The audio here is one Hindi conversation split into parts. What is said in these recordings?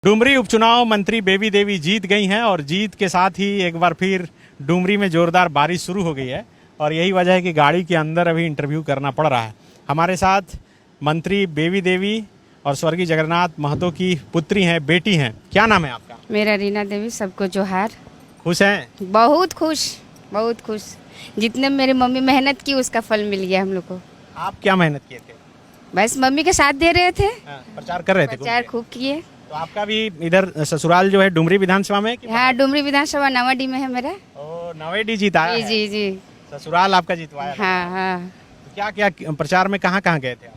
डुमरी उपचुनाव मंत्री बेबी देवी जीत गई हैं और जीत के साथ ही एक बार फिर डुमरी में जोरदार बारिश शुरू हो गई है और यही वजह है कि गाड़ी के अंदर अभी इंटरव्यू करना पड़ रहा है। हमारे साथ मंत्री बेबी देवी और स्वर्गीय जगन्नाथ महतो की पुत्री हैं, बेटी हैं। क्या नाम है आपका? मेरा रीना देवी। सबको जोहार। खुश हैं? बहुत खुश, बहुत खुश। जितने मेरी मम्मी मेहनत की उसका फल मिल गया हम लोग को। आप क्या मेहनत किए थे? बस मम्मी के साथ दे रहे थे। प्रचार कर रहे थे? प्रचार खूब किए। तो आपका भी इधर ससुराल जो है डुमरी विधानसभा में? हाँ, डुमरी विधानसभा नवाडी में है मेरा। ओ, नवेडी जीता है? जी जी। ससुराल आपका जीतवाया? हाँ हाँ। तो क्या क्या प्रचार में कहाँ कहाँ गए थे आप?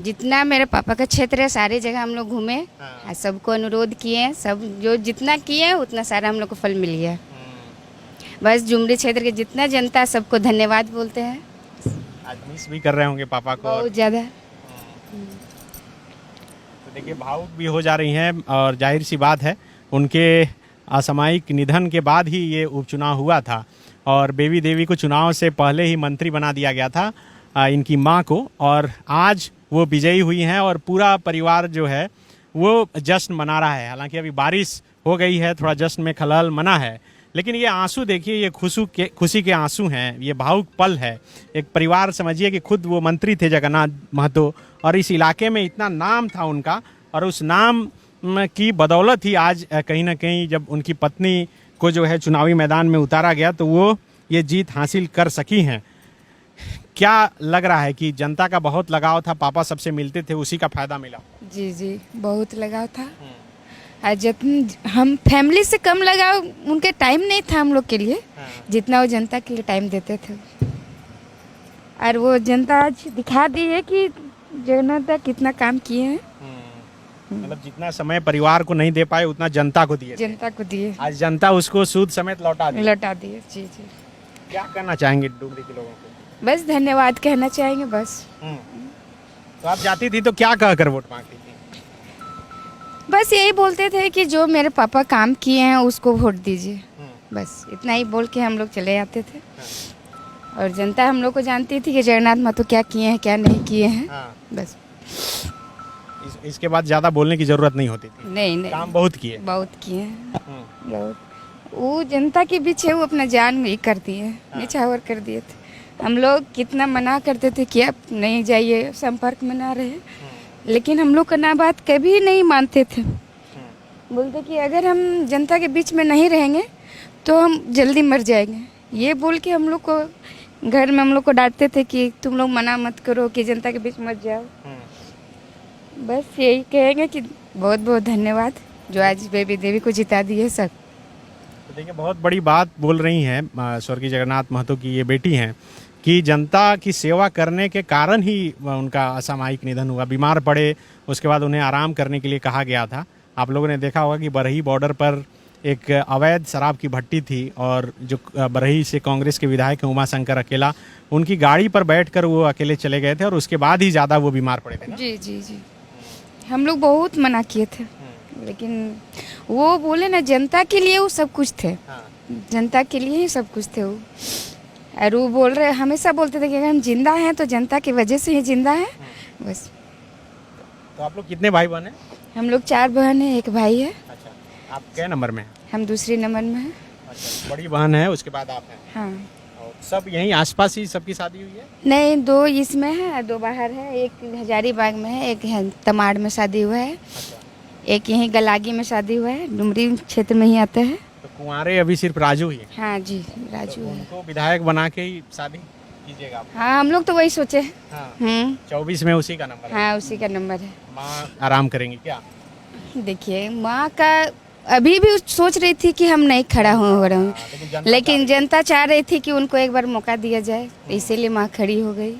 जितना मेरे पापा का क्षेत्र है सारी जगह हम लोग घूमे। हाँ। सबको अनुरोध किए, सब जो जितना किए उतना सारा हम लोग को फल मिल गया। बस डुमरी क्षेत्र के जितना जनता सबको धन्यवाद बोलते हैं। आज मिस भी कर रहे होंगे पापा को? बहुत ज़्यादा। तो देखिए भावुक भी हो जा रही हैं और जाहिर सी बात है उनके असामयिक निधन के बाद ही ये उपचुनाव हुआ था और बेबी देवी को चुनाव से पहले ही मंत्री बना दिया गया था इनकी मां को, और आज वो विजयी हुई हैं और पूरा परिवार जो है वो जश्न मना रहा है। हालांकि अभी बारिश हो गई है, थोड़ा जश्न में खलल मना है, लेकिन ये आंसू देखिए, ये खुशी के आंसू हैं, ये भावुक पल है। एक परिवार समझिए कि खुद वो मंत्री थे जगन्नाथ महतो और इस इलाके में इतना नाम था उनका, और उस नाम की बदौलत ही आज कहीं ना कहीं जब उनकी पत्नी को जो है चुनावी मैदान में उतारा गया तो वो ये जीत हासिल कर सकी हैं। क्या लग रहा है कि जनता का बहुत लगाव था, पापा सबसे मिलते थे, उसी का फायदा मिला? जी जी, बहुत लगाव था। हम फैमिली से कम लगाव, उनके टाइम नहीं था हम लोग के लिए जितना वो जनता के लिए टाइम देते थे। और वो जनता आज दिखा दी है कि जनता कितना काम किए हैं। मतलब जितना समय परिवार को नहीं दे पाए उतना जनता को दिए। जनता को दिए। आज जनता उसको सूद समेत लौटा दिए। जी जी। क्या कहना चाहेंगे डुमरी के लोगों को? बस धन्यवाद कहना चाहेंगे बस। तो आप जाती थी तो क्या कहकर वोट मांगती थी? बस यही बोलते थे कि जो मेरे पापा काम किए हैं उसको वोट दीजिए, बस इतना ही बोल के हम लोग चले जाते थे। और जनता हम लोग को जानती थी कि जगन्नाथ महतो क्या किए हैं क्या नहीं किए हैं। बस इसके बाद ज्यादा बोलने की जरूरत नहीं होती थी? नहीं, काम बहुत किए हैं बहुत। वो जनता के बीच है, वो अपना जान ही कर दिए, निछावर कर दिए थे। हम लोग कितना मना करते थे कि आप नहीं जाइए, संपर्क में ना रहे, लेकिन हम लोग का ना बात कभी नहीं मानते थे। बोलते कि अगर हम जनता के बीच में नहीं रहेंगे तो हम जल्दी मर जाएंगे। ये बोल के हम लोग को घर में हम लोग को डांटते थे कि तुम लोग मना मत करो कि जनता के बीच मत जाओ। बस यही कहेंगे कि बहुत बहुत धन्यवाद जो आज बेबी देवी को जिता दी है सब। तो देखिए बहुत बड़ी बात बोल रही हैं स्वर्गीय जगन्नाथ महतो की ये बेटी हैं कि जनता की सेवा करने के कारण ही उनका असामयिक निधन हुआ। बीमार पड़े, उसके बाद उन्हें आराम करने के लिए कहा गया था। आप लोगों ने देखा होगा कि बरही बॉर्डर पर एक अवैध शराब की भट्टी थी और जो बरही से कांग्रेस के विधायक हैं उमाशंकर अकेला, उनकी गाड़ी पर बैठकर वो अकेले चले गए थे और उसके बाद ही ज़्यादा वो बीमार पड़े थे ना? जी जी जी। हम लोग बहुत मना किए थे, लेकिन वो बोले ना जनता के लिए वो सब कुछ थे। जनता के लिए ही सब कुछ थे वो। और वो बोल रहे, हमेशा बोलते थे कि अगर हम जिंदा हैं तो जनता की वजह से ही जिंदा है बस। तो आप लोग कितने भाई बहन हैं? हम लोग 4 बहन हैं, 1 भाई है। अच्छा, आप क्या नंबर में हैं? हम दूसरी नंबर में हैं। अच्छा, बड़ी बहन है, उसके बाद आप हैं? हाँ। और सब यहीं आसपास ही सबकी शादी हुई है? नहीं, 2 इसमें है, 2 बाहर है। एक हजारीबाग में है, एक है तमाड़ में शादी हुआ है। अच्छा। एक यहीं गलागी में शादी हुआ है, डुमरी क्षेत्र में ही आता है। तो कुंवारे अभी सिर्फ राजू ही है? हाँ जी, राजू है। उनको विधायक बना के ही शादी कीजिएगा आप? हाँ, हम लोग तो वही सोचे। हाँ। 24 में उसी का नंबर है? हाँ, उसी का नंबर है। माँ आराम करेंगी क्या? देखिए, माँ का अभी भी सोच रही थी कि हम नहीं खड़ा हो रहे हूँ, लेकिन जनता चाह रही थी कि उनको एक बार मौका दिया जाए, इसीलिए माँ खड़ी हो गई।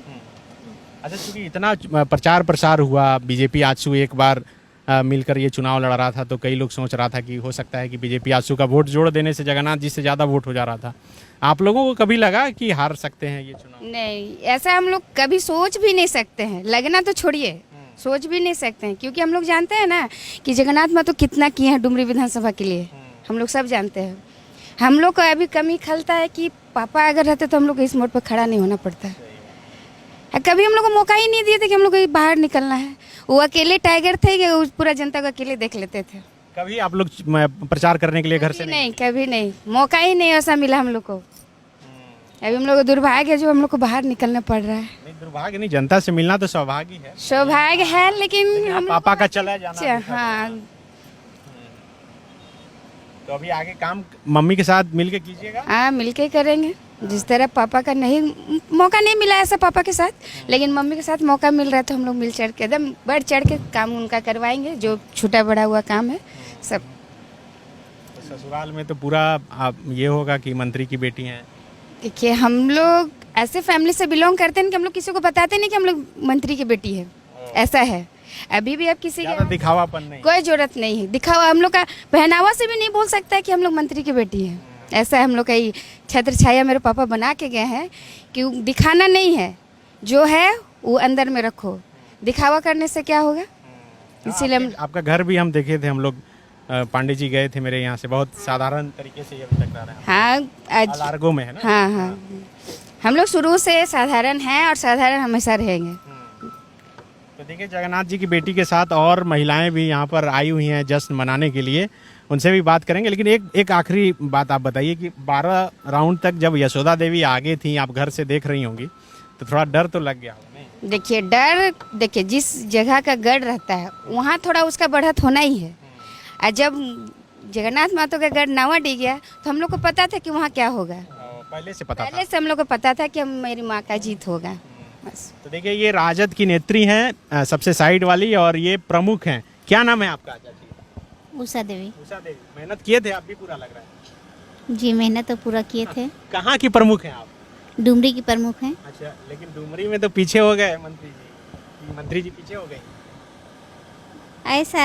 अच्छा, क्योंकि इतना प्रचार प्रसार हुआ, बीजेपी आजसू एक बार मिलकर ये चुनाव लड़ रहा था, तो कई लोग सोच रहा था कि हो सकता है कि बीजेपी आजसू का वोट जोड़ देने से जगन्नाथ जी से ज़्यादा वोट हो जा रहा था। आप लोगों को कभी लगा कि हार सकते हैं ये चुनाव? नहीं, ऐसा हम लोग कभी सोच भी नहीं सकते हैं। लगना तो छोड़िए, सोच भी नहीं सकते हैं, क्योंकि हम लोग जानते हैं ना कि जगन्नाथ महतो कितना किए हैं डुमरी विधानसभा के लिए। हम लोग सब जानते हैं। हम लोग को अभी कमी खलता है कि पापा अगर रहते तो हम लोग को इस मोड़ पर खड़ा नहीं होना पड़ता। कभी हम लोग को मौका ही नहीं दिए थे कि हम लोग को बाहर निकलना है। वो अकेले टाइगर थे कि पूरा जनता को अकेले देख लेते थे। कभी आप लोग प्रचार करने के लिए घर से कभी नहीं, कभी नहीं, मौका ही नहीं ऐसा मिला हम लोग को। अभी हम लोग को दुर्भाग्य है जो हम लोग को बाहर निकलना पड़ रहा है। नहीं, दुर्भाग्य नहीं, जनता से मिलना तो सौभाग्य है। सौभाग्य है लेकिन हम पापा का चला जाना। हाँ, तो अभी आगे काम मम्मी के साथ मिलके कीजिएगा। हाँ मिलके करेंगे। जिस तरह पापा का नहीं मौका नहीं मिला ऐसा पापा के साथ, लेकिन मम्मी के साथ मौका मिल रहा है तो हम लोग मिल चढ़ के एकदम बढ़ चढ़ के काम उनका करवाएंगे, जो छूटा बड़ा हुआ काम है सब। तो ससुराल में तो पूरा आप ये होगा कि मंत्री की बेटी हैं। देखिए हम लोग ऐसे फैमिली से बिलोंग करते हैं कि हम लोग किसी को बताते नहीं कि हम लोग मंत्री की बेटी है, ऐसा है। अभी भी अब किसी ज़्यादा के दिखावापन नहीं, कोई जरूरत नहीं है दिखावा। हम लोग का पहनावा से भी नहीं बोल सकता है कि हम लोग मंत्री की बेटी है, ऐसा है। हम लोग का ये छत्र छाया मेरे पापा बना के गए हैं कि दिखाना नहीं है, जो है वो अंदर में रखो, दिखावा करने से क्या होगा। इसीलिए हम आपका घर भी हम देखे थे, हम लोग पांडे जी गए थे मेरे यहाँ से, बहुत साधारण तरीके से ये अभी तक रह रहे हैं। हाँ आज लार्गो में है ना। हाँ हाँ हम लोग शुरू से साधारण हैं और साधारण हमेशा रहेंगे। तो देखिए जगन्नाथ जी की बेटी के साथ और महिलाएं भी यहाँ पर आई हुई हैं जश्न मनाने के लिए, उनसे भी बात करेंगे। लेकिन एक आखिरी बात आप बताइए कि 12 राउंड तक जब यशोदा देवी आगे थी, आप घर से देख रही होंगी, तो थोड़ा डर तो लग गया होगा नहीं? देखिए डर, देखिए जिस जगह का गढ़ रहता है वहाँ थोड़ा उसका बढ़त होना ही है। और जब जगन्नाथ माता का गढ़ नावा डी गया तो हम लोग को पता था कि वहाँ क्या होगा, पहले से पता था। पहले से हम लोग को पता था कि मेरी माँ का जीत होगा बस। तो देखिए ये राजद की नेत्री हैं, सबसे साइड वाली, और ये प्रमुख हैं। क्या नाम है आपका चाची? उषा देवी। उषा देवी। मेहनत किए थे आप भी, पूरा लग रहा है। जी मेहनत तो पूरा किए थे। कहाँ की प्रमुख हैं आप? डुमरी की प्रमुख हैं। अच्छा, लेकिन डुमरी में तो पीछे हो गए मंत्री जी पीछे हो गए। ऐसा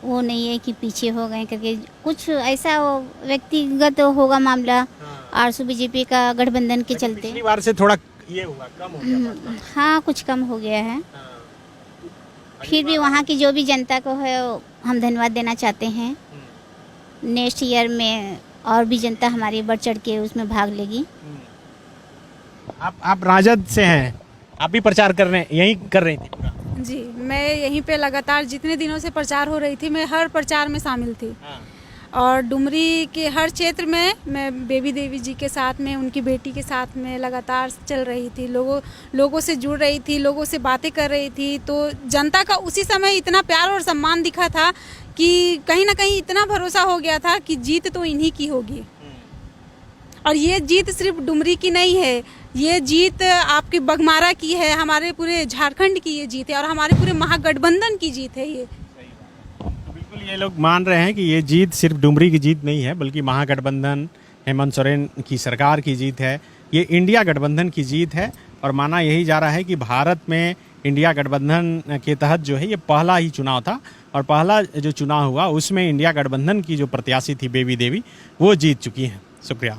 वो नहीं है कि पीछे हो गए करके, कुछ ऐसा व्यक्तिगत होगा मामला। आरसू बीजेपी का गठबंधन के चलते पिछली बार से थोड़ा ये हुआ, कम हो गया। हाँ कुछ कम हो गया है। फिर भी वहाँ की जो भी जनता को है हम धन्यवाद देना चाहते हैं। नेक्स्ट ईयर में और भी जनता हमारी बढ़ चढ़ के उसमें भाग लेगी। आप राजद से हैं, आप भी प्रचार कर रहे हैं, यही कर रही थी पूरा? जी मैं यहीं पे लगातार जितने दिनों से प्रचार हो रही थी, मैं हर प्रचार में शामिल थी। और डुमरी के हर क्षेत्र में मैं बेबी देवी जी के साथ में, उनकी बेटी के साथ में लगातार चल रही थी, लोगों से जुड़ रही थी, लोगों से बातें कर रही थी। तो जनता का उसी समय इतना प्यार और सम्मान दिखा था कि कहीं ना कहीं इतना भरोसा हो गया था कि जीत तो इन्हीं की होगी। और ये जीत सिर्फ डुमरी की नहीं है, ये जीत आपकी बघमारा की है, हमारे पूरे झारखंड की ये जीत है और हमारे पूरे महागठबंधन की जीत है ये। बिल्कुल ये लोग मान रहे हैं कि ये जीत सिर्फ डुमरी की जीत नहीं है, बल्कि महागठबंधन हेमंत सोरेन की सरकार की जीत है, ये इंडिया गठबंधन की जीत है। और माना यही जा रहा है कि भारत में इंडिया गठबंधन के तहत जो है ये पहला ही चुनाव था, और पहला जो चुनाव हुआ उसमें इंडिया गठबंधन की जो प्रत्याशी थी बेबी देवी, वो जीत चुकी हैं। शुक्रिया।